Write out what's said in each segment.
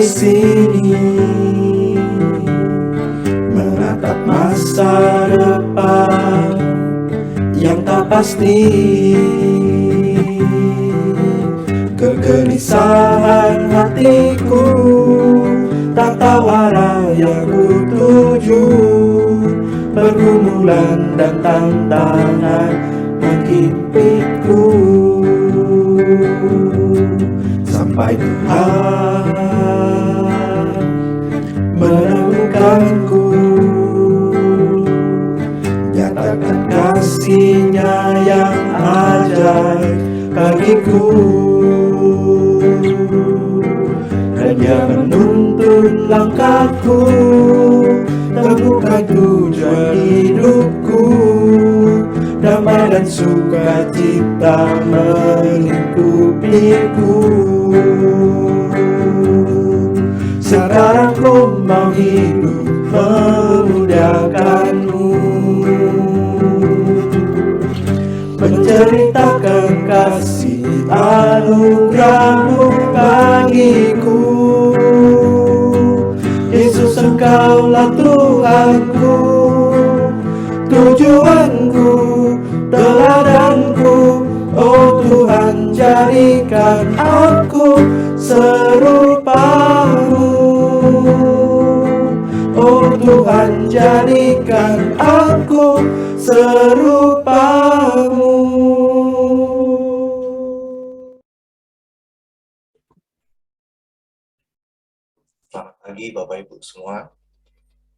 di sini menatap masa depan yang tak pasti. Kegelisahan hatiku tak tahu arah yang ku tuju. Pergumulan dan tantangan menghimpiku, sampai Tuhan menemukanku, nyatakan kasih-Nya yang ajaib bagiku. Dan Dia menuntun langkahku, temukan tujuan hidupku, damai dan sukacita melingkupiku. Sekarang ku mau hidup memuliakan-Mu, menceritakan kasih anugerah-Mu bagiku. Yesus, Engkaulah Tuhanku, tujuanku, teladanku. Oh Tuhan, jadikan aku serupa-Mu. Oh Tuhan, jadikan aku serupa-Mu. Selamat pagi Bapak Ibu semua.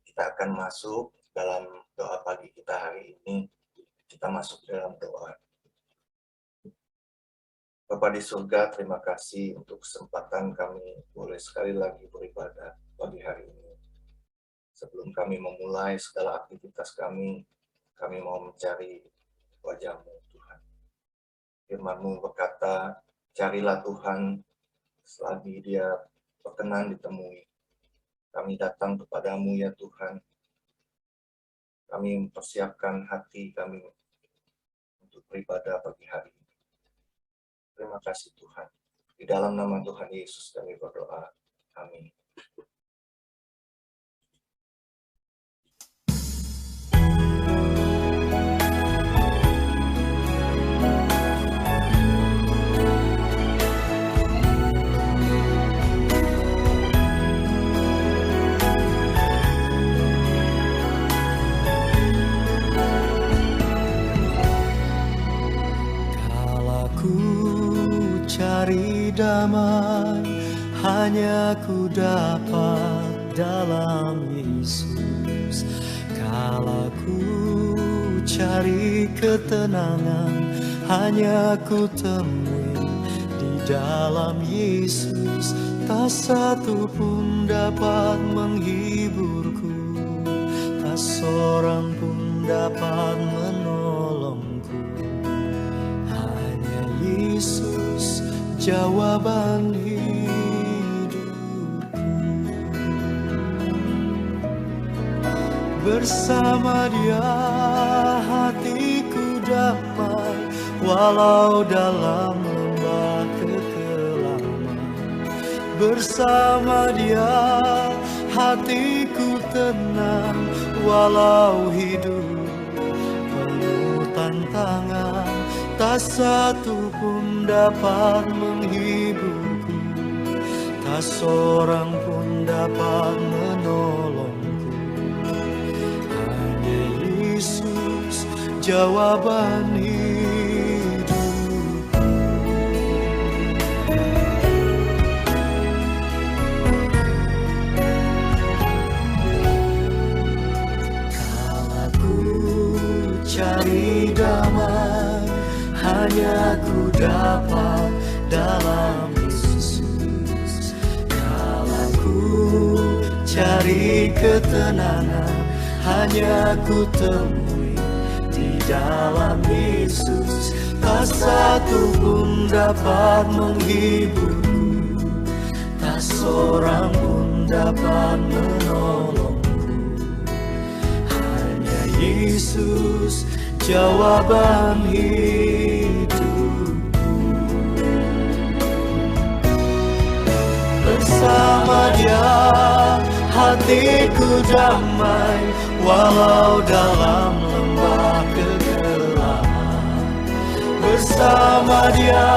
Kita akan masuk dalam doa pagi kita hari ini. Kita masuk dalam doa. Bapa di surga, terima kasih untuk kesempatan kami boleh sekali lagi beribadah pagi hari ini. Sebelum kami memulai segala aktivitas kami mau mencari wajah-Mu Tuhan. Firman-Mu berkata, carilah Tuhan selagi Dia berkenan ditemui. Kami datang kepadamu ya Tuhan. Kami mempersiapkan hati kami untuk beribadah pagi hari ini. Terima kasih Tuhan. Di dalam nama Tuhan Yesus kami berdoa. Amin. Cari damai hanya ku dapat dalam Yesus. Kala ku cari ketenangan hanya ku temui di dalam Yesus. Tak satu pun dapat menghiburku, tak seorang pun dapat menolongku. Hanya Yesus jawaban hidupku. Bersama Dia hatiku damai, walau dalam lembah kekelaman. Bersama Dia hatiku tenang, walau hidup penuh tantangan. Tak satu pun dapat menghiburku, tak seorang pun dapat menolongku. Hanya Yesus jawaban hidupku. Kala ku cari damai hanya ku dapat dalam Yesus. Kala ku cari ketenangan hanya ku temui di dalam Yesus. Tak satu pun dapat menghiburku, tak seorang pun dapat menolongku. Hanya Yesus jawaban hidupku. Bersama hatiku damai, walau dalam lembah kegelapan. Bersama Dia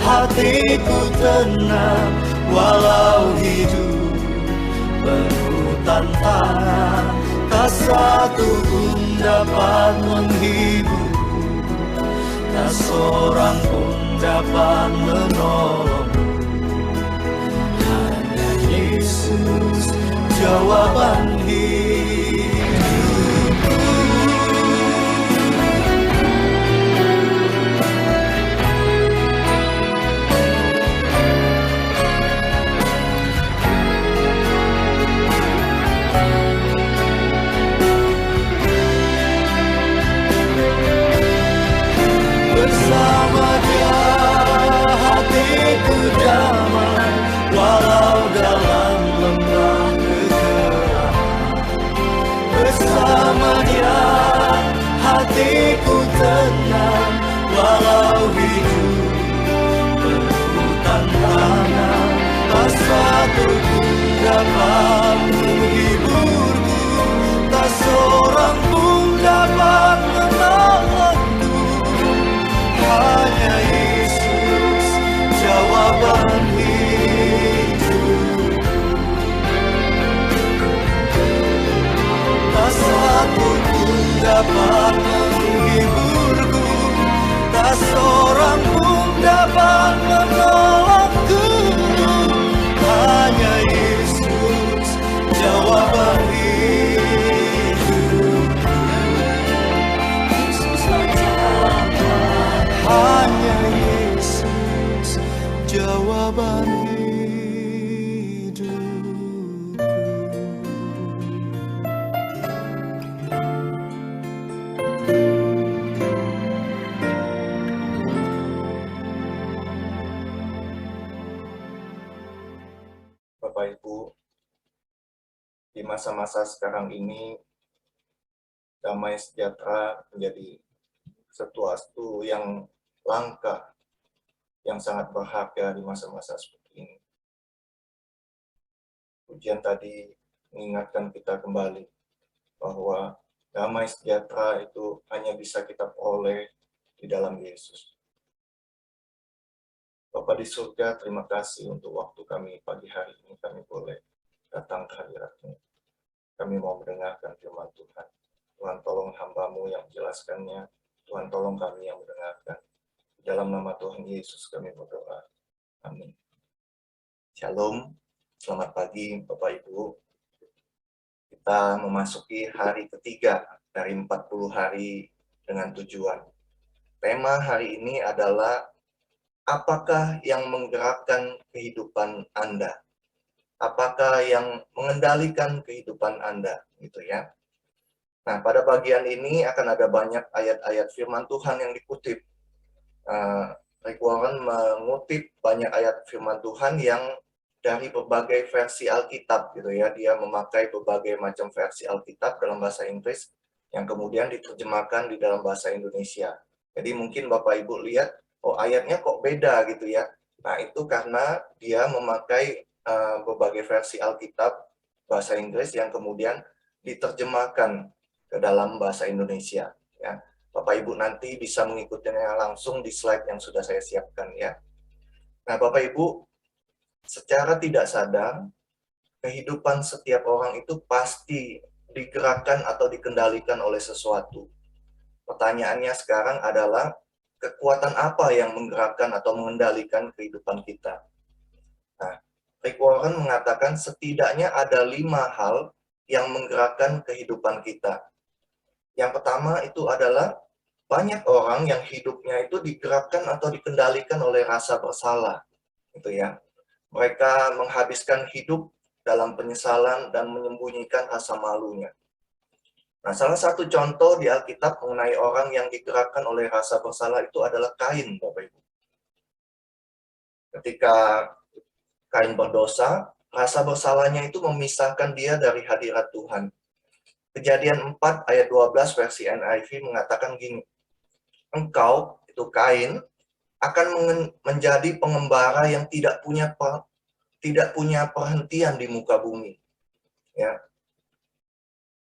hatiku tenang, walau hidup penuh tantangan. Tak satu pun dapat menghibur, tak seorang pun dapat menolongmu. Hanya Yesus jawaban hidupku. Bersama Dia hatiku damai, walau dalam lembah kegelapan. Bersama Dia hatiku tenang, walau hidup penuh tantangan. Tak satu pun dapat menghiburku, tak seorang pun dapat menolongku. Hanya Yesus jawaban hidup. Tak satu pun dapat menghiburku, tak seorang pun dapat menolongku. Hanya Yesus jawaban hidup. Yesuslah jawaban. Hanya Yesus jawaban hidupku. Bapak Ibu, di masa-masa sekarang ini, damai sejahtera menjadi sesuatu yang langka, yang sangat berharga di masa-masa seperti ini. Ujian tadi mengingatkan kita kembali bahwa damai sejahtera itu hanya bisa kita peroleh di dalam Yesus. Bapa di surga, terima kasih untuk waktu kami pagi hari ini. Kami boleh datang ke hadirat-Mu. Kami mau mendengarkan firman Tuhan. Tuhan tolong hamba-Mu yang menjelaskannya. Tuhan tolong kami yang mendengarkan. Di dalam nama Tuhan Yesus kami berdoa. Amin. Shalom. Selamat pagi Bapak Ibu. Kita memasuki hari ketiga dari 40 hari dengan tujuan. Tema hari ini adalah apakah yang menggerakkan kehidupan Anda? Apakah yang mengendalikan kehidupan Anda? Gitu ya. Nah, pada bagian ini akan ada banyak ayat-ayat firman Tuhan yang dikutip. Rick Warren mengutip banyak ayat firman Tuhan yang dari berbagai versi Alkitab, gitu ya. Dia memakai berbagai macam versi Alkitab dalam bahasa Inggris yang kemudian diterjemahkan di dalam bahasa Indonesia. Jadi mungkin Bapak Ibu lihat, oh ayatnya kok beda gitu ya. Nah, itu karena dia memakai berbagai versi Alkitab bahasa Inggris yang kemudian diterjemahkan ke dalam bahasa Indonesia. Ya. Bapak Ibu nanti bisa mengikutinya langsung di slide yang sudah saya siapkan ya. Nah, Bapak Ibu, secara tidak sadar, kehidupan setiap orang itu pasti digerakkan atau dikendalikan oleh sesuatu. Pertanyaannya sekarang adalah, kekuatan apa yang menggerakkan atau mengendalikan kehidupan kita? Nah, Rick Warren mengatakan setidaknya ada 5 hal yang menggerakkan kehidupan kita. Yang pertama itu adalah banyak orang yang hidupnya itu digerakkan atau dikendalikan oleh rasa bersalah, gitu ya. Mereka menghabiskan hidup dalam penyesalan dan menyembunyikan rasa malunya. Nah, salah satu contoh di Alkitab mengenai orang yang digerakkan oleh rasa bersalah itu adalah Kain, Bapak Ibu. Ketika Kain berdosa, rasa bersalahnya itu memisahkan dia dari hadirat Tuhan. Kejadian 4 ayat 12 versi NIV mengatakan gini, engkau, itu Kain, akan menjadi pengembara yang tidak punya perhentian di muka bumi. Ya.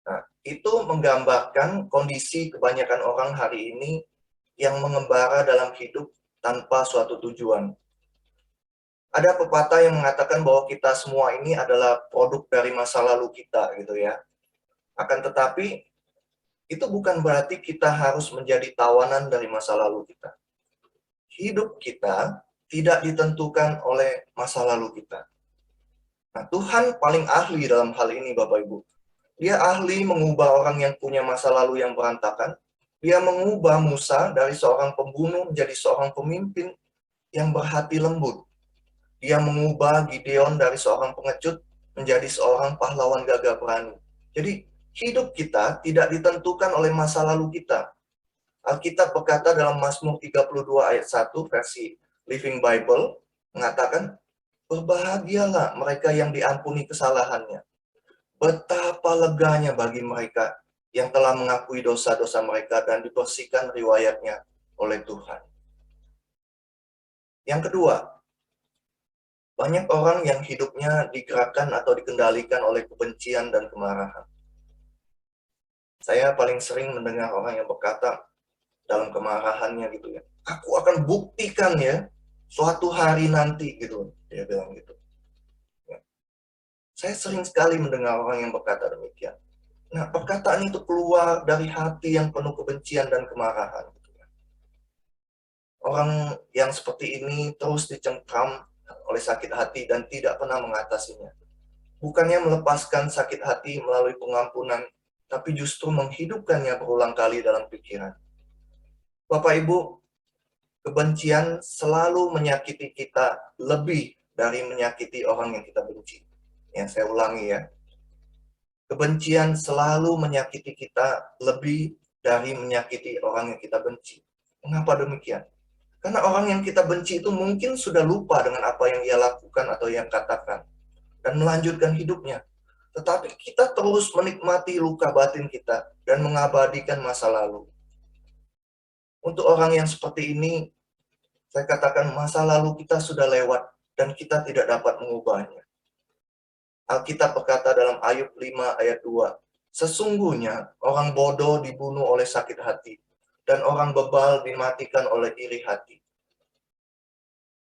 Nah, itu menggambarkan kondisi kebanyakan orang hari ini yang mengembara dalam hidup tanpa suatu tujuan. Ada pepatah yang mengatakan bahwa kita semua ini adalah produk dari masa lalu kita gitu ya. Akan tetapi itu bukan berarti kita harus menjadi tawanan dari masa lalu kita. Hidup kita tidak ditentukan oleh masa lalu kita. Nah, Tuhan paling ahli dalam hal ini Bapak Ibu. Dia ahli mengubah orang yang punya masa lalu yang berantakan. Dia mengubah Musa dari seorang pembunuh menjadi seorang pemimpin yang berhati lembut. Dia mengubah Gideon dari seorang pengecut menjadi seorang pahlawan gagah berani. Jadi hidup kita tidak ditentukan oleh masa lalu kita. Alkitab berkata dalam Mazmur 32 ayat 1 versi Living Bible mengatakan, berbahagialah mereka yang diampuni kesalahannya. Betapa leganya bagi mereka yang telah mengakui dosa-dosa mereka dan dibersihkan riwayatnya oleh Tuhan. Yang kedua, banyak orang yang hidupnya digerakkan atau dikendalikan oleh kebencian dan kemarahan. Saya paling sering mendengar orang yang berkata dalam kemarahannya gitu ya, aku akan buktikan ya suatu hari nanti gitu, dia bilang gitu. Ya. Saya sering sekali mendengar orang yang berkata demikian. Nah, perkataan itu keluar dari hati yang penuh kebencian dan kemarahan. Gitu ya. Orang yang seperti ini terus dicengkram oleh sakit hati dan tidak pernah mengatasinya. Bukannya melepaskan sakit hati melalui pengampunan, tapi justru menghidupkannya berulang kali dalam pikiran. Bapak Ibu, kebencian selalu menyakiti kita lebih dari menyakiti orang yang kita benci. Ya, saya ulangi ya. Kebencian selalu menyakiti kita lebih dari menyakiti orang yang kita benci. Mengapa demikian? Karena orang yang kita benci itu mungkin sudah lupa dengan apa yang ia lakukan atau yang katakan dan melanjutkan hidupnya. Tetapi kita terus menikmati luka batin kita dan mengabadikan masa lalu. Untuk orang yang seperti ini, saya katakan masa lalu kita sudah lewat dan kita tidak dapat mengubahnya. Alkitab berkata dalam Ayub 5 ayat 2, sesungguhnya orang bodoh dibunuh oleh sakit hati, dan orang bebal dimatikan oleh iri hati.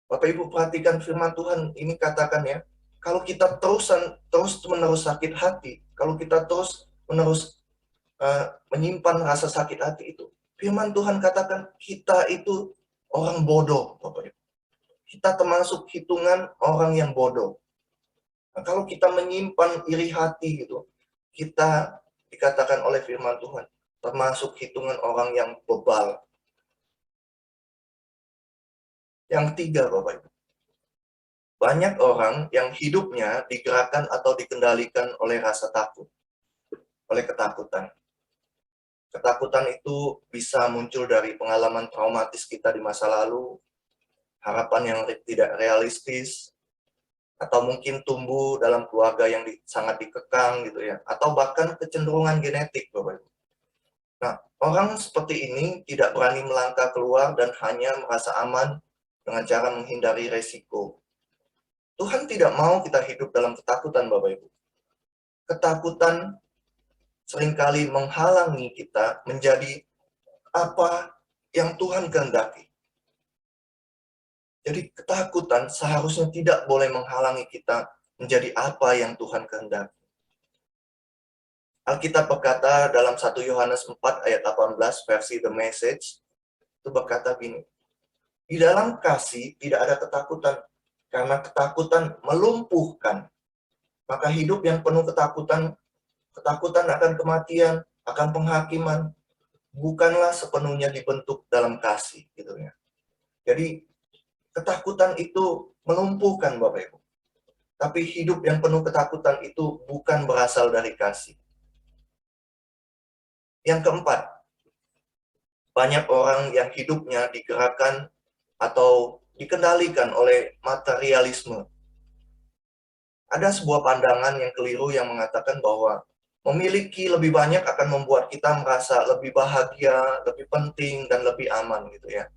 Bapak Ibu perhatikan firman Tuhan ini katakan ya, kalau kita terus-menerus sakit hati, kalau kita terus-menerus menyimpan rasa sakit hati itu, firman Tuhan katakan kita itu orang bodoh, Bapak Ibu. Kita termasuk hitungan orang yang bodoh. Nah, kalau kita menyimpan iri hati gitu, kita dikatakan oleh firman Tuhan termasuk hitungan orang yang bebal. Yang ketiga, Bapak Ibu. Banyak orang yang hidupnya digerakkan atau dikendalikan oleh rasa takut, oleh ketakutan. Ketakutan itu bisa muncul dari pengalaman traumatis kita di masa lalu, harapan yang tidak realistis, atau mungkin tumbuh dalam keluarga yang sangat dikekang gitu ya, atau bahkan kecenderungan genetik, Bapak Ibu. Nah, orang seperti ini tidak berani melangkah keluar dan hanya merasa aman dengan cara menghindari resiko. Tuhan tidak mau kita hidup dalam ketakutan, Bapak Ibu. Ketakutan seringkali menghalangi kita menjadi apa yang Tuhan kehendaki. Jadi ketakutan seharusnya tidak boleh menghalangi kita menjadi apa yang Tuhan kehendaki. Alkitab berkata dalam 1 Yohanes 4 ayat 18 versi The Message, itu berkata gini, di dalam kasih tidak ada ketakutan, karena ketakutan melumpuhkan. Maka hidup yang penuh ketakutan akan kematian, akan penghakiman, bukanlah sepenuhnya dibentuk dalam kasih. Gitu ya. Jadi ketakutan itu melumpuhkan, Bapak Ibu. Tapi hidup yang penuh ketakutan itu bukan berasal dari kasih. Yang keempat, banyak orang yang hidupnya digerakkan atau dikendalikan oleh materialisme. Ada sebuah pandangan yang keliru yang mengatakan bahwa memiliki lebih banyak akan membuat kita merasa lebih bahagia, lebih penting, dan lebih aman gitu ya.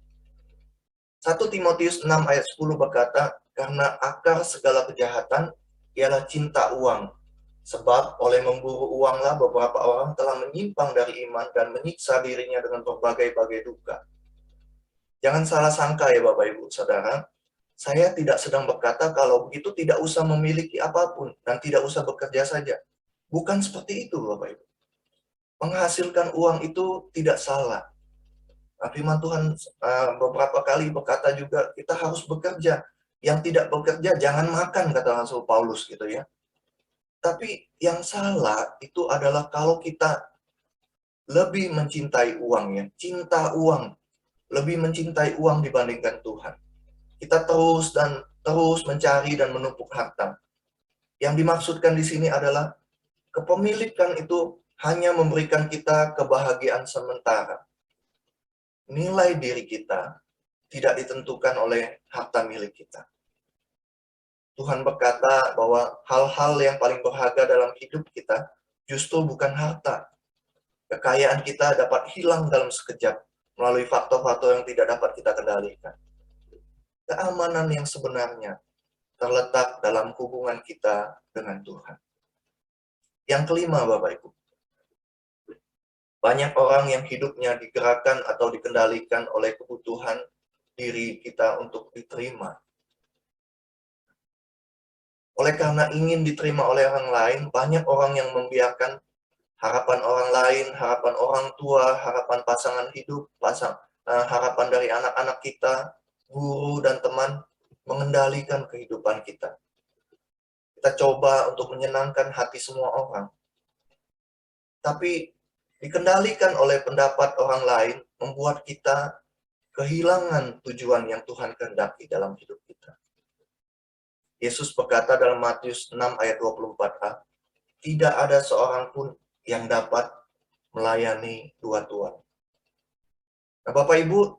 1 Timotius 6 ayat 10 berkata, karena akar segala kejahatan ialah cinta uang, Sebab oleh memburu uanglah beberapa orang telah menyimpang dari iman dan menyiksa dirinya dengan berbagai-bagai duka. Jangan salah sangka ya Bapak Ibu Saudara, saya tidak sedang berkata kalau begitu tidak usah memiliki apapun dan tidak usah bekerja saja. Bukan seperti itu Bapak Ibu. Menghasilkan uang itu tidak salah. Firman Tuhan beberapa kali berkata juga kita harus bekerja. Yang tidak bekerja jangan makan, kata Rasul Paulus gitu ya. Tapi yang salah itu adalah kalau kita lebih mencintai uang ya, cinta uang, lebih mencintai uang dibandingkan Tuhan. Kita terus dan terus mencari dan menumpuk harta. Yang dimaksudkan di sini adalah kepemilikan itu hanya memberikan kita kebahagiaan sementara. Nilai diri kita tidak ditentukan oleh harta milik kita. Tuhan berkata bahwa hal-hal yang paling berharga dalam hidup kita justru bukan harta. Kekayaan kita dapat hilang dalam sekejap melalui faktor-faktor yang tidak dapat kita kendalikan. Keamanan yang sebenarnya terletak dalam hubungan kita dengan Tuhan. Yang kelima, Bapak Ibu. Banyak orang yang hidupnya digerakkan atau dikendalikan oleh kebutuhan diri kita untuk diterima. Oleh karena ingin diterima oleh orang lain, banyak orang yang membiarkan harapan orang lain, harapan orang tua, harapan pasangan hidup, harapan dari anak-anak kita, guru dan teman mengendalikan kehidupan kita. Kita coba untuk menyenangkan hati semua orang. Tapi dikendalikan oleh pendapat orang lain membuat kita kehilangan tujuan yang Tuhan kehendaki dalam hidup kita. Yesus berkata dalam Matius 6 ayat 24a, tidak ada seorang pun yang dapat melayani dua tuan. Nah, Bapak Ibu,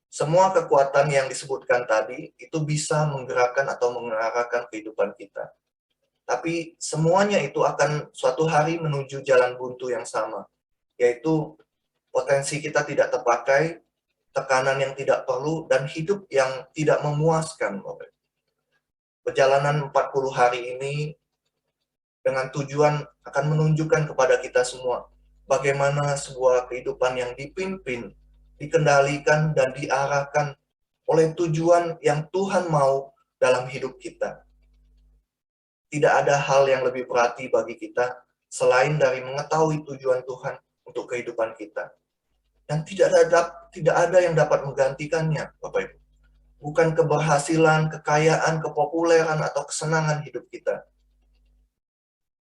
semua kekuatan yang disebutkan tadi itu bisa menggerakkan atau mengarahkan kehidupan kita. Tapi semuanya itu akan suatu hari menuju jalan buntu yang sama, yaitu potensi kita tidak terpakai, tekanan yang tidak perlu, dan hidup yang tidak memuaskan, Bapak Ibu. Perjalanan 40 hari ini dengan tujuan akan menunjukkan kepada kita semua bagaimana sebuah kehidupan yang dipimpin, dikendalikan, dan diarahkan oleh tujuan yang Tuhan mau dalam hidup kita. Tidak ada hal yang lebih berarti bagi kita selain dari mengetahui tujuan Tuhan untuk kehidupan kita. Dan tidak ada yang dapat menggantikannya, Bapak Ibu. Bukan keberhasilan, kekayaan, kepopuleran, atau kesenangan hidup kita.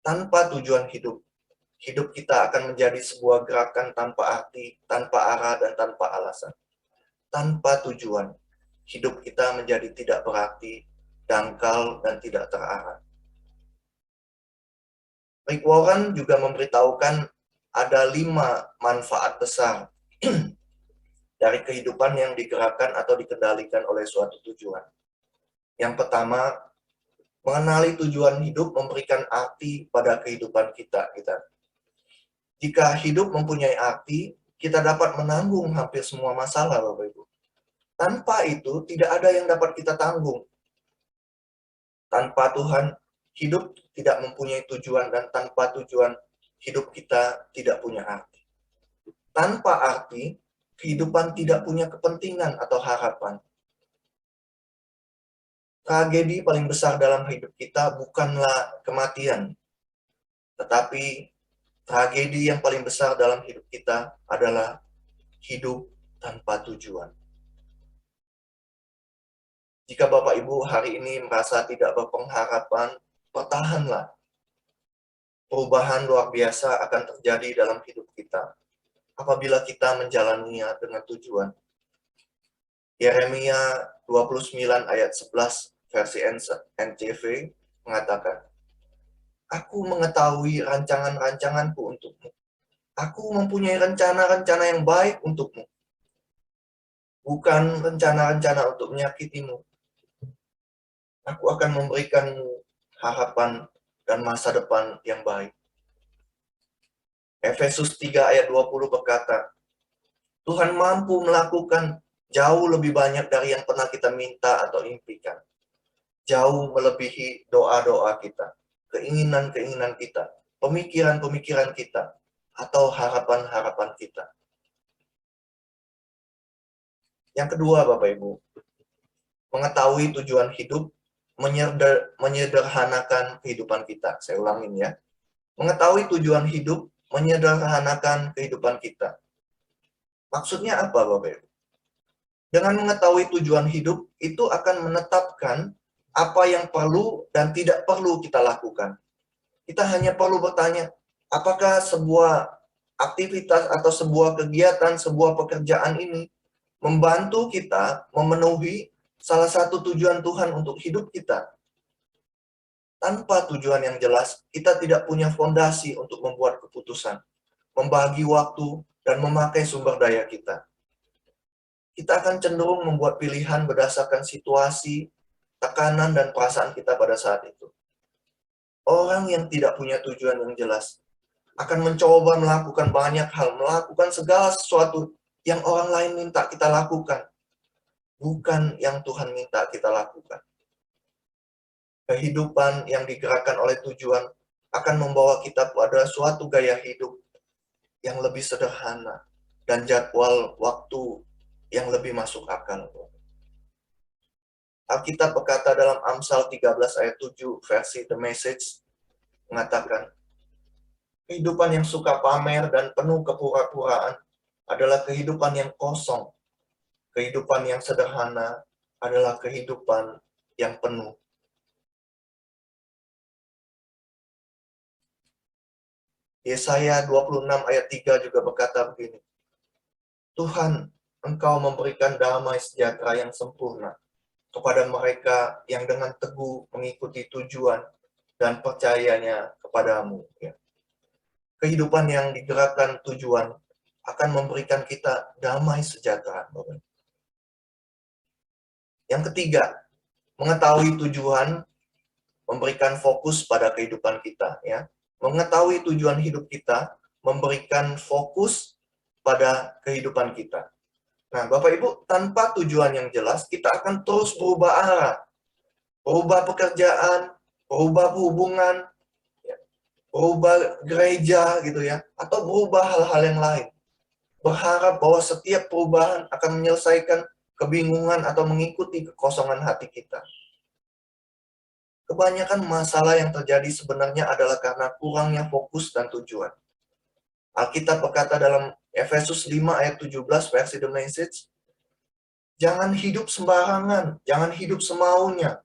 Tanpa tujuan hidup, hidup kita akan menjadi sebuah gerakan tanpa arti, tanpa arah, dan tanpa alasan. Tanpa tujuan, hidup kita menjadi tidak berarti, dangkal, dan tidak terarah. Rick Warren juga memberitahukan ada 5 manfaat besar dari kehidupan yang digerakkan atau dikendalikan oleh suatu tujuan. Yang pertama, mengenali tujuan hidup memberikan arti pada kehidupan kita. Jika hidup mempunyai arti, kita dapat menanggung hampir semua masalah, Bapak Ibu. Tanpa itu, tidak ada yang dapat kita tanggung. Tanpa Tuhan, hidup tidak mempunyai tujuan, dan tanpa tujuan, hidup kita tidak punya arti. Tanpa arti, kehidupan tidak punya kepentingan atau harapan. Tragedi paling besar dalam hidup kita bukanlah kematian, tetapi tragedi yang paling besar dalam hidup kita adalah hidup tanpa tujuan. Jika Bapak Ibu hari ini merasa tidak berpengharapan, bertahanlah. Perubahan luar biasa akan terjadi dalam hidup kita apabila kita menjalaninya dengan tujuan. Yeremia 29 ayat 11 versi NCV mengatakan, aku mengetahui rancangan-rancanganku untukmu. Aku mempunyai rencana-rencana yang baik untukmu. Bukan rencana-rencana untuk menyakitimu. Aku akan memberikanmu harapan dan masa depan yang baik. Efesus 3 ayat 20 berkata, Tuhan mampu melakukan jauh lebih banyak dari yang pernah kita minta atau impikan. Jauh melebihi doa-doa kita. keinginan-keinginan kita, pemikiran-pemikiran kita, atau harapan-harapan kita. Yang kedua, Bapak Ibu, mengetahui tujuan hidup menyederhanakan kehidupan kita. Saya ulangin ya. Mengetahui tujuan hidup menyederhanakan kehidupan kita. Maksudnya apa, Bapak Ibu? Dengan mengetahui tujuan hidup, itu akan menetapkan apa yang perlu dan tidak perlu kita lakukan. Kita hanya perlu bertanya, apakah sebuah aktivitas atau sebuah kegiatan, sebuah pekerjaan ini membantu kita memenuhi salah satu tujuan Tuhan untuk hidup kita. Tanpa tujuan yang jelas, kita tidak punya fondasi untuk membuat keputusan, membagi waktu, dan memakai sumber daya kita. Kita akan cenderung membuat pilihan berdasarkan situasi, tekanan, dan perasaan kita pada saat itu. Orang yang tidak punya tujuan yang jelas akan mencoba melakukan banyak hal, melakukan segala sesuatu yang orang lain minta kita lakukan, bukan yang Tuhan minta kita lakukan. Kehidupan yang digerakkan oleh tujuan akan membawa kita pada suatu gaya hidup yang lebih sederhana dan jadwal waktu yang lebih masuk akal. Alkitab berkata dalam Amsal 13 ayat 7 versi The Message mengatakan, kehidupan yang suka pamer dan penuh kepura-puraan adalah kehidupan yang kosong. Kehidupan yang sederhana adalah kehidupan yang penuh. Yesaya 26 ayat 3 juga berkata begini, Tuhan, Engkau memberikan damai sejahtera yang sempurna kepada mereka yang dengan teguh mengikuti tujuan dan percayanya kepadamu. Ya. Kehidupan yang digerakkan tujuan akan memberikan kita damai sejahtera. Yang ketiga, mengetahui tujuan memberikan fokus pada kehidupan kita. Ya. Mengetahui tujuan hidup kita memberikan fokus pada kehidupan kita. Nah, Bapak Ibu, tanpa tujuan yang jelas, kita akan terus berubah arah. Berubah pekerjaan, berubah hubungan, berubah gereja gitu ya, atau berubah hal-hal yang lain. Berharap bahwa setiap perubahan akan menyelesaikan kebingungan atau mengikuti kekosongan hati kita. Kebanyakan masalah yang terjadi sebenarnya adalah karena kurangnya fokus dan tujuan. Alkitab berkata dalam Efesus 5 ayat 17 versi The Message, jangan hidup sembarangan, jangan hidup semaunya.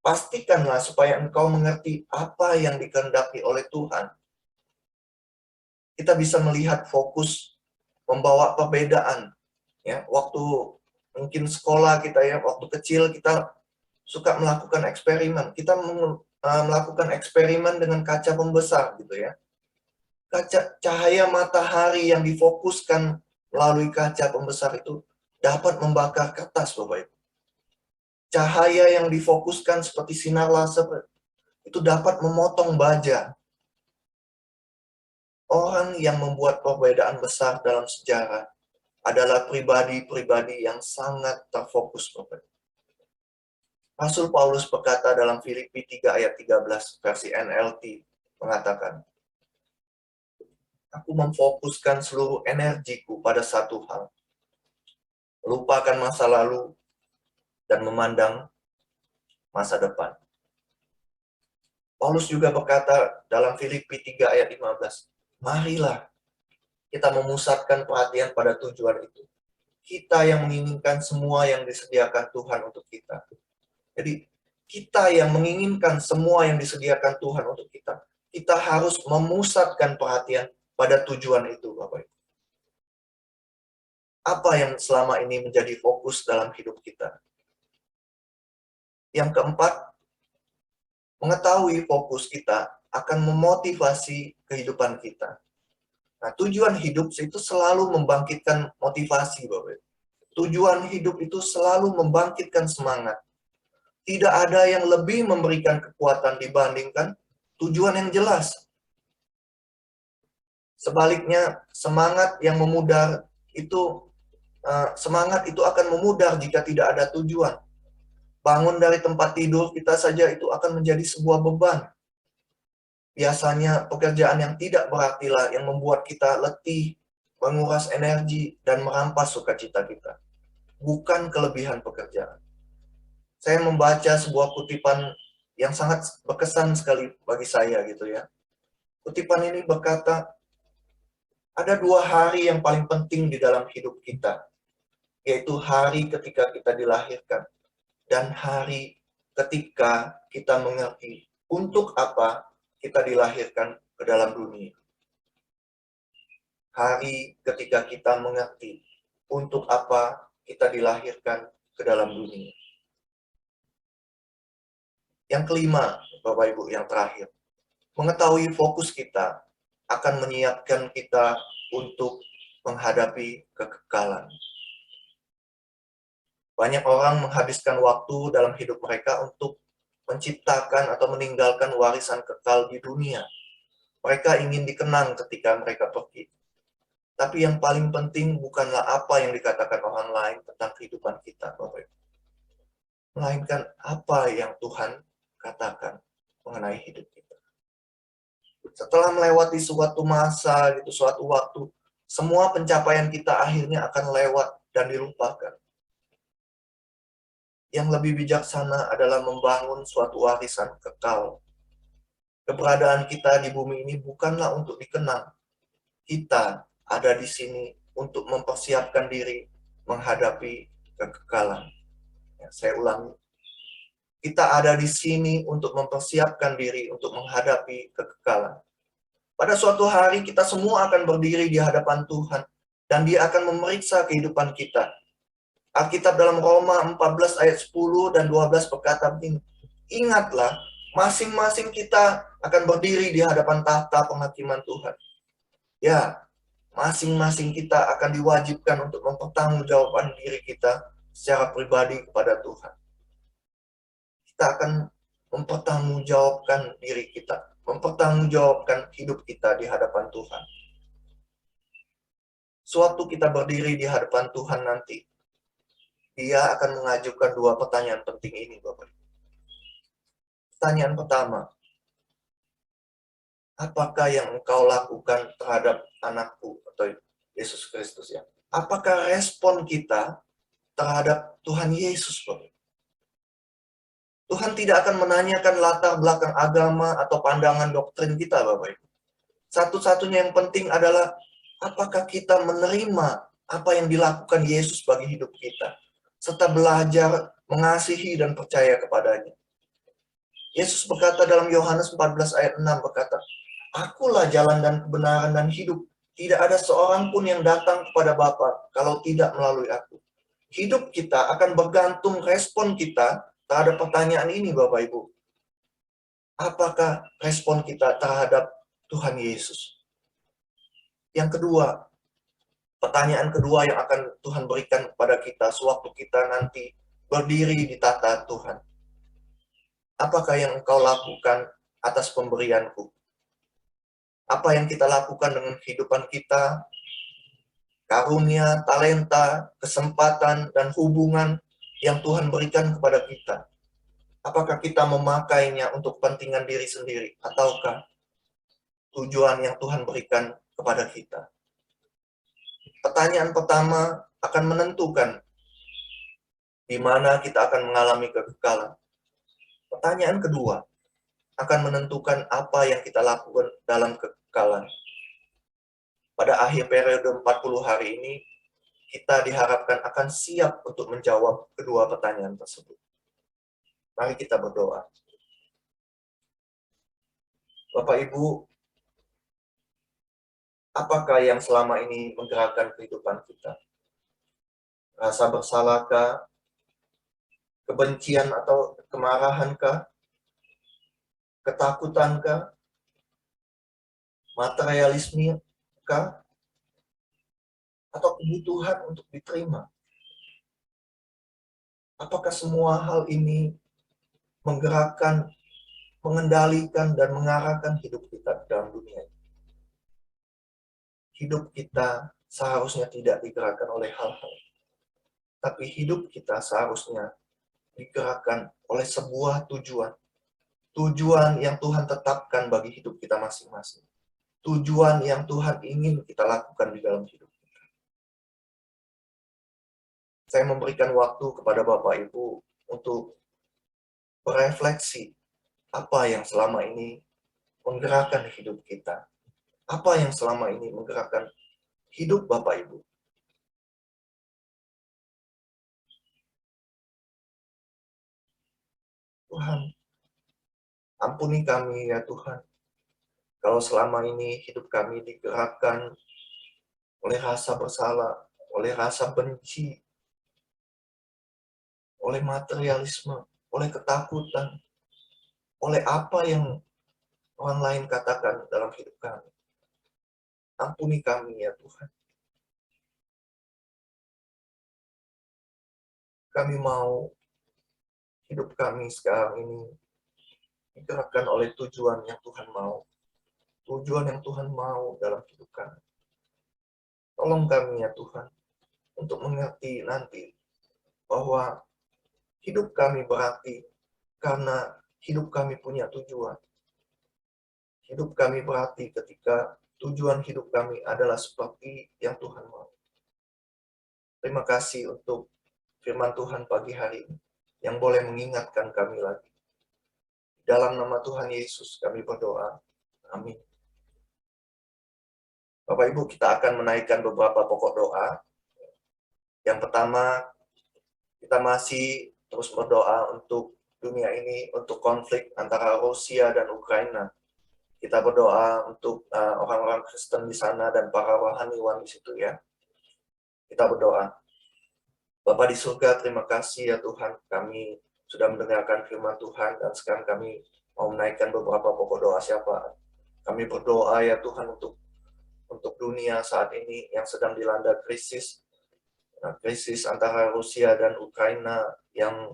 Pastikanlah supaya engkau mengerti apa yang dikehendaki oleh Tuhan. Kita bisa melihat fokus membawa perbedaan. Ya, waktu mungkin sekolah kita ya, waktu kecil kita suka melakukan eksperimen. Kita melakukan eksperimen dengan kaca pembesar gitu ya. Cahaya matahari yang difokuskan melalui kaca pembesar itu dapat membakar kertas, Bapak Ibu. Cahaya yang difokuskan seperti sinar laser itu dapat memotong baja. Orang yang membuat perbedaan besar dalam sejarah adalah pribadi-pribadi yang sangat terfokus, Bapak Ibu. Rasul Paulus berkata dalam Filipi 3 ayat 13 versi NLT mengatakan, aku memfokuskan seluruh energiku pada satu hal. Melupakan masa lalu dan memandang masa depan. Paulus juga berkata dalam Filipi 3 ayat 15, marilah kita memusatkan perhatian pada tujuan itu. Kita yang menginginkan semua yang disediakan Tuhan untuk kita. Jadi, kita yang menginginkan semua yang disediakan Tuhan untuk kita. Kita harus memusatkan perhatian pada tujuan itu, Bapak Ibu. Apa yang selama ini menjadi fokus dalam hidup kita? Yang keempat, mengetahui fokus kita akan memotivasi kehidupan kita. Nah, tujuan hidup itu selalu membangkitkan motivasi, Bapak Ibu. Tujuan hidup itu selalu membangkitkan semangat. Tidak ada yang lebih memberikan kekuatan dibandingkan tujuan yang jelas. Sebaliknya, semangat itu akan memudar jika tidak ada tujuan. Bangun dari tempat tidur kita saja itu akan menjadi sebuah beban. biasanya pekerjaan yang tidak berartilah yang membuat kita letih, menguras energi, dan merampas sukacita kita. Bukan kelebihan pekerjaan. Saya membaca sebuah kutipan yang sangat berkesan sekali bagi saya gitu ya. Kutipan ini berkata, ada 2 hari yang paling penting di dalam hidup kita, yaitu hari ketika kita dilahirkan dan hari ketika kita mengerti untuk apa kita dilahirkan ke dalam dunia. Hari ketika kita mengerti untuk apa kita dilahirkan ke dalam dunia. Yang kelima, Bapak Ibu, yang terakhir, mengetahui fokus kita akan menyiapkan kita untuk menghadapi kekekalan. Banyak orang menghabiskan waktu dalam hidup mereka untuk menciptakan atau meninggalkan warisan kekal di dunia. Mereka ingin dikenang ketika mereka pergi. Tapi yang paling penting bukanlah apa yang dikatakan orang lain tentang kehidupan kita, Bapak Ibu. Melainkan apa yang Tuhan katakan mengenai hidup kita. Setelah melewati suatu masa, suatu waktu, semua pencapaian kita akhirnya akan lewat dan dilupakan. Yang lebih bijaksana adalah membangun suatu warisan kekal. Keberadaan kita di bumi ini bukanlah untuk dikenang. Kita ada di sini untuk mempersiapkan diri menghadapi kekekalan. Ya, saya ulangi. Kita ada di sini untuk mempersiapkan diri untuk menghadapi kekekalan. Pada suatu hari kita semua akan berdiri di hadapan Tuhan dan Dia akan memeriksa kehidupan kita. Alkitab dalam Roma 14 ayat 10 dan 12 berkata begini, ingatlah, masing-masing kita akan berdiri di hadapan tahta penghakiman Tuhan. Ya, masing-masing kita akan diwajibkan untuk mempertanggungjawabkan diri kita secara pribadi kepada Tuhan. Kita akan mempertanggungjawabkan diri kita, mempertanggungjawabkan hidup kita di hadapan Tuhan. Suatu kita berdiri di hadapan Tuhan nanti, Dia akan mengajukan 2 pertanyaan penting ini, Bapak. Pertanyaan pertama, apakah yang engkau lakukan terhadap anakku atau Yesus Kristus ya? Apakah respon kita terhadap Tuhan Yesus, Bapak? Tuhan tidak akan menanyakan latar belakang agama atau pandangan doktrin kita, Bapak Ibu. Satu-satunya yang penting adalah apakah kita menerima apa yang dilakukan Yesus bagi hidup kita, serta belajar mengasihi dan percaya kepadanya. Yesus berkata dalam Yohanes 14 ayat 6 berkata, Akulah jalan dan kebenaran dan hidup. Tidak ada seorang pun yang datang kepada Bapa kalau tidak melalui aku. Hidup kita akan bergantung respon kita terhadap pertanyaan ini, Bapak Ibu. Apakah respon kita terhadap Tuhan Yesus? Yang kedua, pertanyaan kedua yang akan Tuhan berikan kepada kita sewaktu kita nanti berdiri di tahta Tuhan. Apakah yang engkau lakukan atas pemberianku? Apa yang kita lakukan dengan kehidupan kita, karunia, talenta, kesempatan, dan hubungan yang Tuhan berikan kepada kita? Apakah kita memakainya untuk kepentingan diri sendiri, ataukah tujuan yang Tuhan berikan kepada kita? Pertanyaan pertama akan menentukan di mana kita akan mengalami kekekalan. Pertanyaan kedua akan menentukan apa yang kita lakukan dalam kekekalan. Pada akhir periode 40 hari ini, kita diharapkan akan siap untuk menjawab kedua pertanyaan tersebut. Mari kita berdoa. Bapak Ibu, apakah yang selama ini menggerakkan kehidupan kita? Rasa bersalahkah? Kebencian atau kemarahankah? Ketakutankah? Materialismekah? Atau kebutuhan untuk diterima? Apakah semua hal ini menggerakkan, mengendalikan, dan mengarahkan hidup kita dalam dunia ini? Hidup kita seharusnya tidak digerakkan oleh hal-hal, tapi hidup kita seharusnya digerakkan oleh sebuah tujuan, tujuan yang Tuhan tetapkan bagi hidup kita masing-masing. Tujuan yang Tuhan ingin kita lakukan di dalam hidup kita. Saya memberikan waktu kepada Bapak Ibu untuk berefleksi apa yang selama ini menggerakkan hidup kita. Apa yang selama ini menggerakkan hidup Bapak Ibu. Tuhan, ampuni kami ya Tuhan. Kalau selama ini hidup kami digerakkan oleh rasa bersalah, oleh rasa benci, oleh materialisme, oleh ketakutan, oleh apa yang orang lain katakan dalam hidup kami. Ampuni kami ya Tuhan. Kami mau hidup kami sekarang ini digerakkan oleh tujuan yang Tuhan mau. Tujuan yang Tuhan mau dalam hidup kami. Tolong kami ya Tuhan, untuk mengerti nanti bahwa hidup kami berarti karena hidup kami punya tujuan. Hidup kami berarti ketika tujuan hidup kami adalah seperti yang Tuhan mau. Terima kasih untuk firman Tuhan pagi hari ini yang boleh mengingatkan kami lagi. Dalam nama Tuhan Yesus kami berdoa. Amin. Bapak Ibu, kita akan menaikkan beberapa pokok doa. Yang pertama, kita masih terus berdoa untuk dunia ini, untuk konflik antara Rusia dan Ukraina. Kita berdoa untuk orang-orang Kristen di sana dan para rohaniwan di situ ya. Kita berdoa. Bapa di surga, terima kasih ya Tuhan, kami sudah mendengarkan firman Tuhan dan sekarang kami mau menaikkan beberapa pokok doa siapa. Kami berdoa ya Tuhan untuk dunia saat ini yang sedang dilanda krisis antara Rusia dan Ukraina yang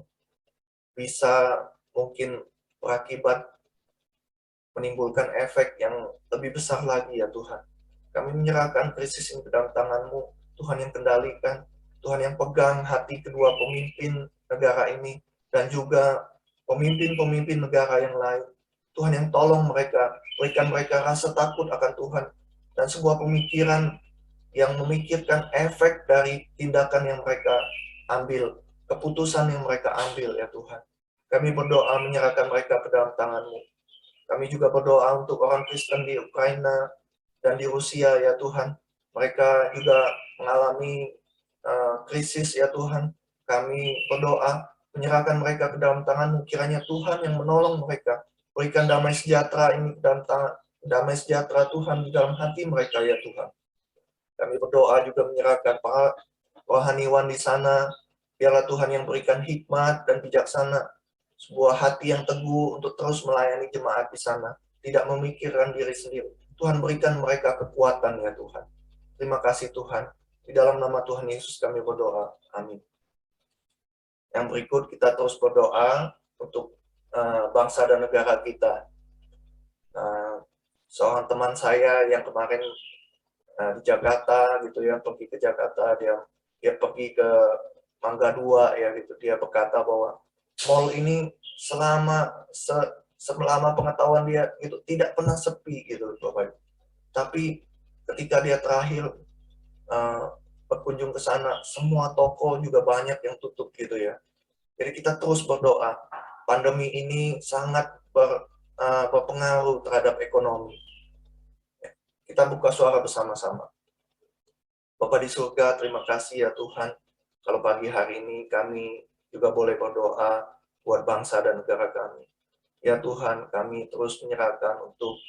bisa mungkin berakibat menimbulkan efek yang lebih besar lagi ya Tuhan. Kami menyerahkan krisis ini ke dalam tangan-Mu, Tuhan yang kendalikan, Tuhan yang pegang hati kedua pemimpin negara ini, dan juga pemimpin-pemimpin negara yang lain. Tuhan yang tolong mereka, berikan mereka rasa takut akan Tuhan, dan sebuah pemikiran yang memikirkan efek dari tindakan yang mereka ambil, keputusan yang mereka ambil ya Tuhan. Kami berdoa menyerahkan mereka ke dalam tangan-Mu. Kami juga berdoa untuk orang Kristen di Ukraina dan di Rusia ya Tuhan. Mereka juga mengalami krisis ya Tuhan. Kami berdoa menyerahkan mereka ke dalam tangan-Mu. Kiranya Tuhan yang menolong mereka. Berikan damai sejahtera ini ke dalam tangan, damai sejahtera Tuhan di dalam hati mereka ya Tuhan. Kami berdoa juga menyerahkan para rohaniwan di sana. Biarlah Tuhan yang berikan hikmat dan bijaksana. Sebuah hati yang teguh untuk terus melayani jemaat di sana. Tidak memikirkan diri sendiri. Tuhan berikan mereka kekuatan ya Tuhan. Terima kasih Tuhan. Di dalam nama Tuhan Yesus kami berdoa. Amin. Yang berikut kita terus berdoa untuk bangsa dan negara kita. Seorang teman saya yang kemarin di Jakarta gitu ya, pergi ke Jakarta, dia pergi ke Mangga 2 ya gitu. Dia berkata bahwa mall ini selama pengetahuan dia gitu tidak pernah sepi gitu Bapak. Tapi ketika dia terakhir berkunjung ke sana, semua toko juga banyak yang tutup gitu ya. Jadi kita terus berdoa. Pandemi ini sangat berpengaruh terhadap ekonomi. Kita buka suara bersama-sama. Bapa di surga, terima kasih ya Tuhan. Kalau pagi hari ini kami juga boleh berdoa buat bangsa dan negara kami. Ya Tuhan, kami terus menyerahkan untuk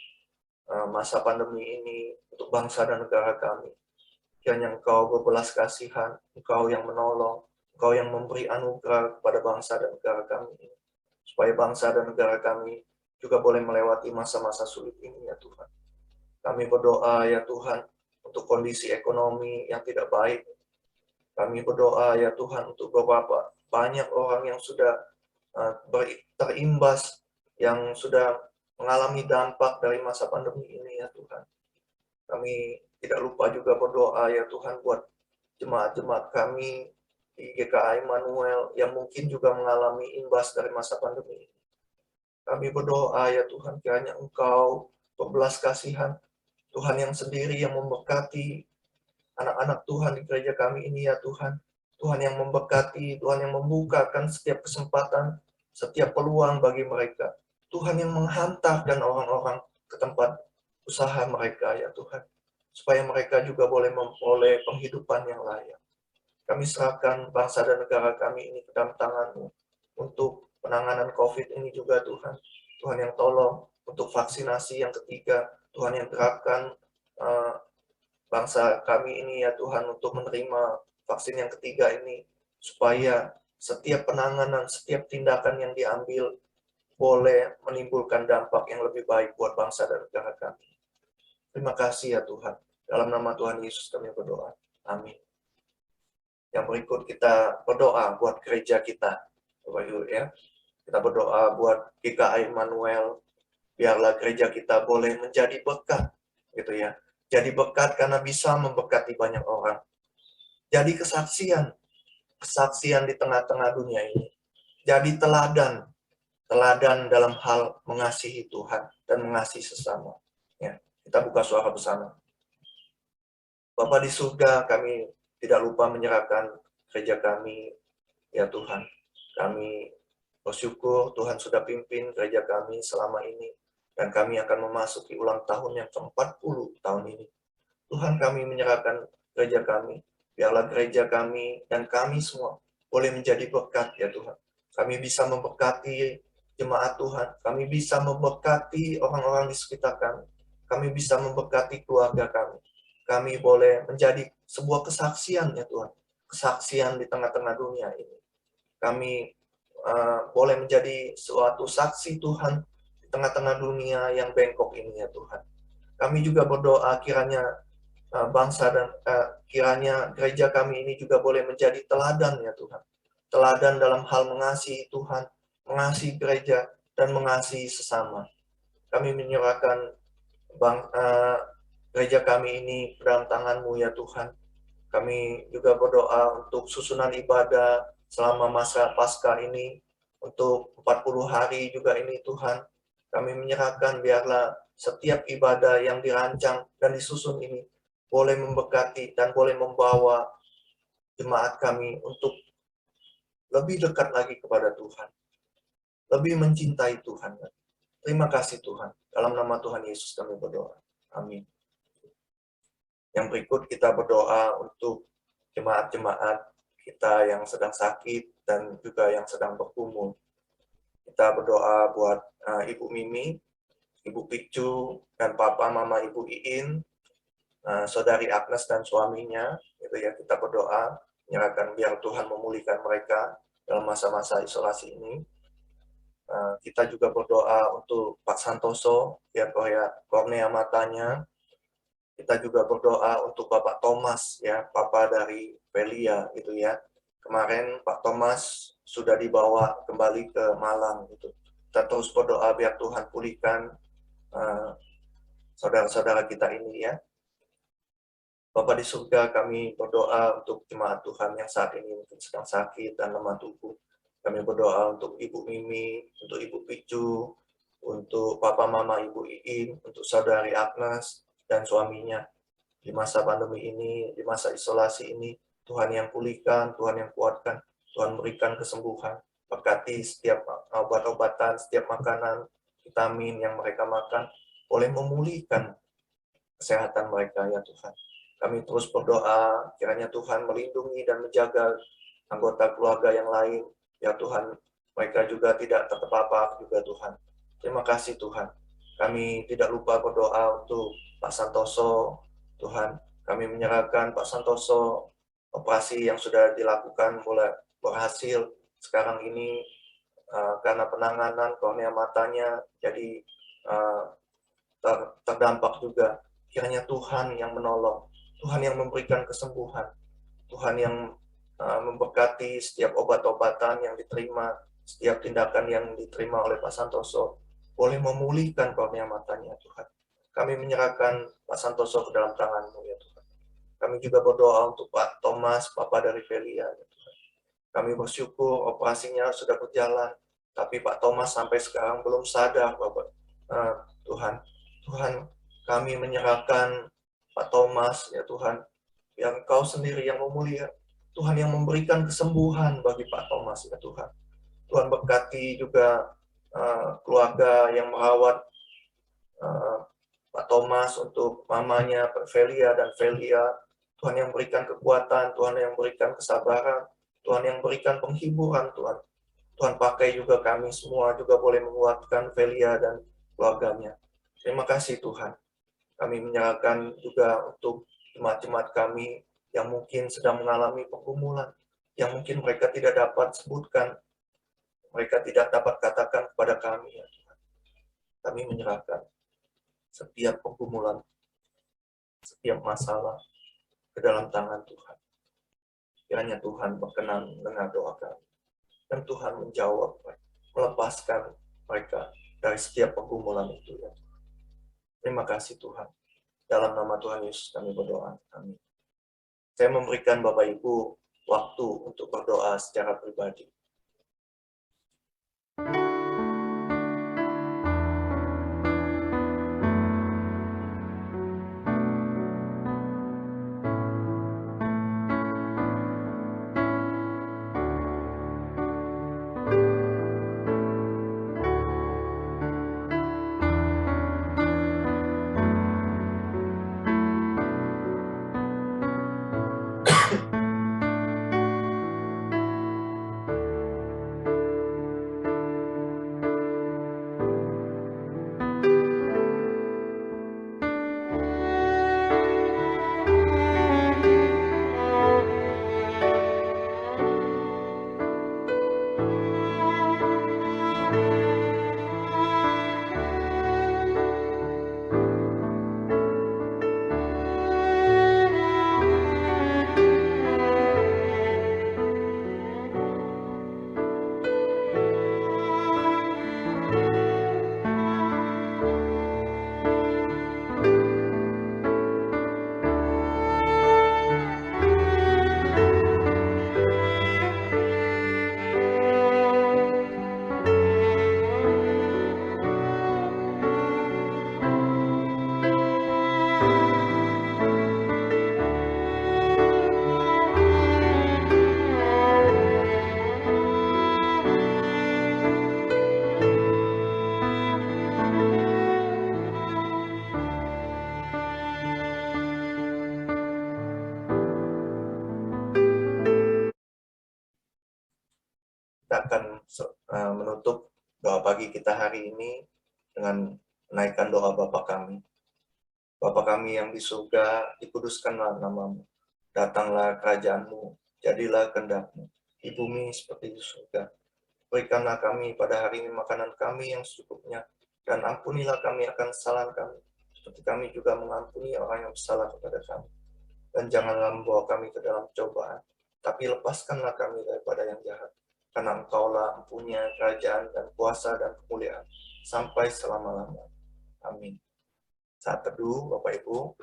masa pandemi ini, untuk bangsa dan negara kami. Kiranya Engkau berbelas kasihan, Engkau yang menolong, Engkau yang memberi anugerah kepada bangsa dan negara kami ini. Supaya bangsa dan negara kami juga boleh melewati masa-masa sulit ini ya Tuhan. Kami berdoa ya Tuhan untuk kondisi ekonomi yang tidak baik. Kami berdoa ya Tuhan untuk beberapa banyak orang yang sudah terimbas, yang sudah mengalami dampak dari masa pandemi ini ya Tuhan. Kami tidak lupa juga berdoa ya Tuhan buat jemaat-jemaat kami di GKI Immanuel yang mungkin juga mengalami imbas dari masa pandemi ini. Kami berdoa ya Tuhan, kiranya Engkau berbelas kasihan, Tuhan yang sendiri yang memberkati anak-anak Tuhan di gereja kami ini ya Tuhan. Tuhan yang memberkati, Tuhan yang membukakan setiap kesempatan, setiap peluang bagi mereka. Tuhan yang menghantarkan orang-orang ke tempat usaha mereka ya Tuhan. Supaya mereka juga boleh memperoleh penghidupan yang layak. Kami serahkan bangsa dan negara kami ini ke dalam tangan-Mu untuk penanganan COVID ini juga Tuhan. Tuhan yang tolong untuk vaksinasi yang ketiga. Tuhan yang gerakkan bangsa kami ini ya Tuhan untuk menerima vaksin yang ketiga ini. Supaya setiap penanganan, setiap tindakan yang diambil boleh menimbulkan dampak yang lebih baik buat bangsa dan negara kami. Terima kasih ya Tuhan. Dalam nama Tuhan Yesus kami berdoa. Amin. Yang berikut kita berdoa buat gereja kita. Bapak Ibu ya. Kita berdoa buat GKI Immanuel. Biarlah gereja kita boleh menjadi berkat gitu ya. Jadi berkat karena bisa memberkati banyak orang. Jadi kesaksian di tengah-tengah dunia ini. Jadi teladan dalam hal mengasihi Tuhan dan mengasihi sesama. Ya, kita buka suara bersama. Bapa di surga, kami tidak lupa menyerahkan gereja kami, ya Tuhan. Kami bersyukur Tuhan sudah pimpin gereja kami selama ini, dan kami akan memasuki ulang tahun yang ke-40 tahun ini. Tuhan, kami menyerahkan gereja kami, biarlah gereja kami dan kami semua boleh menjadi berkat ya Tuhan. Kami bisa memberkati jemaat Tuhan, kami bisa memberkati orang-orang di sekitar kami bisa memberkati keluarga kami. Kami boleh menjadi sebuah kesaksian ya Tuhan, kesaksian di tengah-tengah dunia ini. Kami boleh menjadi suatu saksi Tuhan di tengah-tengah dunia yang bengkok ini ya Tuhan. Kami juga berdoa kiranya bangsa dan kiranya gereja kami ini juga boleh menjadi teladan ya Tuhan. Teladan dalam hal mengasihi Tuhan, mengasihi gereja, dan mengasihi sesama. Kami menyerahkan gereja kami ini ke dalam tangan-Mu ya Tuhan. Kami juga berdoa untuk susunan ibadah selama masa Paskah ini, untuk 40 hari juga ini Tuhan. Kami menyerahkan biarlah setiap ibadah yang dirancang dan disusun ini boleh memberkati dan boleh membawa jemaat kami untuk lebih dekat lagi kepada Tuhan. Lebih mencintai Tuhan. Terima kasih Tuhan. Dalam nama Tuhan Yesus kami berdoa. Amin. Yang berikut kita berdoa untuk jemaat-jemaat kita yang sedang sakit dan juga yang sedang bergumul. Kita berdoa buat Ibu Mimi, Ibu Picu, dan Papa Mama Ibu Iin, Saudari Agnes dan suaminya. Gitu ya, kita berdoa menyerahkan biar Tuhan memulihkan mereka dalam masa-masa isolasi ini. Kita juga berdoa untuk Pak Santoso, ya kornea matanya. Kita juga berdoa untuk Bapak Thomas, ya, Papa dari Velia, gitu ya. Kemarin Pak Thomas sudah dibawa kembali ke Malang, gitu. Kita terus berdoa biar Tuhan pulihkan saudara-saudara kita ini, ya. Bapak di surga, kami berdoa untuk jemaat Tuhan yang saat ini mungkin sedang sakit dan lemah tubuh. Kami berdoa untuk Ibu Mimi, untuk Ibu Picu, untuk Papa Mama Ibu Iin, untuk Saudari Agnes, dan suaminya. Di masa pandemi ini, di masa isolasi ini, Tuhan yang pulihkan, Tuhan yang kuatkan, Tuhan berikan kesembuhan. Berkati setiap obat-obatan, setiap makanan, vitamin yang mereka makan, boleh memulihkan kesehatan mereka ya Tuhan. Kami terus berdoa, kiranya Tuhan melindungi dan menjaga anggota keluarga yang lain. Ya Tuhan, mereka juga tidak terpapar juga Tuhan. Terima kasih Tuhan. Kami tidak lupa berdoa untuk Pak Santoso, Tuhan. Kami menyerahkan Pak Santoso, operasi yang sudah dilakukan mulai berhasil. Sekarang ini karena penanganan kornea matanya, jadi terdampak juga. Kiranya Tuhan yang menolong, Tuhan yang memberikan kesembuhan, Tuhan yang memberkati setiap obat-obatan yang diterima, setiap tindakan yang diterima oleh Pak Santoso, boleh memulihkan kornea matanya Tuhan. Kami menyerahkan Pak Santoso ke dalam tangan-Mu ya Tuhan. Kami juga berdoa untuk Pak Thomas, Papa dari Velia ya Tuhan. Kami bersyukur operasinya sudah berjalan, Tapi Pak Thomas sampai sekarang belum sadar, Bapak. Tuhan, kami menyerahkan Pak Thomas, ya Tuhan, yang Engkau sendiri yang memulia, Tuhan yang memberikan kesembuhan bagi Pak Thomas, ya Tuhan. Tuhan berkati juga keluarga yang merawat Pak Thomas, untuk mamanya Velia dan Velia. Tuhan yang berikan kekuatan, Tuhan yang berikan kesabaran, Tuhan yang berikan penghiburan, Tuhan. Tuhan pakai juga kami semua juga boleh menguatkan Velia dan keluarganya. Terima kasih Tuhan. Kami menyerahkan juga untuk jemaat-jemaat kami yang mungkin sedang mengalami pergumulan, yang mungkin mereka tidak dapat sebutkan, mereka tidak dapat katakan kepada kami, ya Tuhan. Kami menyerahkan setiap pergumulan, setiap masalah ke dalam tangan Tuhan. Kiranya Tuhan berkenan dengan doa kami. Dan Tuhan menjawab, melepaskan mereka dari setiap pergumulan itu, ya Tuhan. Terima kasih Tuhan. Dalam nama Tuhan Yesus kami berdoa. Amin. Saya memberikan Bapak Ibu waktu untuk berdoa secara pribadi. Kita akan menutup doa pagi kita hari ini dengan menaikkan doa Bapa kami. Bapa kami yang di surga, dikuduskanlah namamu. Datanglah kerajaan-Mu, jadilah kehendak-Mu, di bumi seperti di surga. Berikanlah kami pada hari ini makanan kami yang secukupnya, dan ampunilah kami akan kesalahan kami, seperti kami juga mengampuni orang yang bersalah kepada kami. Dan janganlah membawa kami ke dalam cobaan, tapi lepaskanlah kami daripada yang jahat. Karena Engkaulah mempunyai kerajaan dan kuasa dan kemuliaan sampai selama-lamanya. Amin. Saat teduh, Bapak Ibu,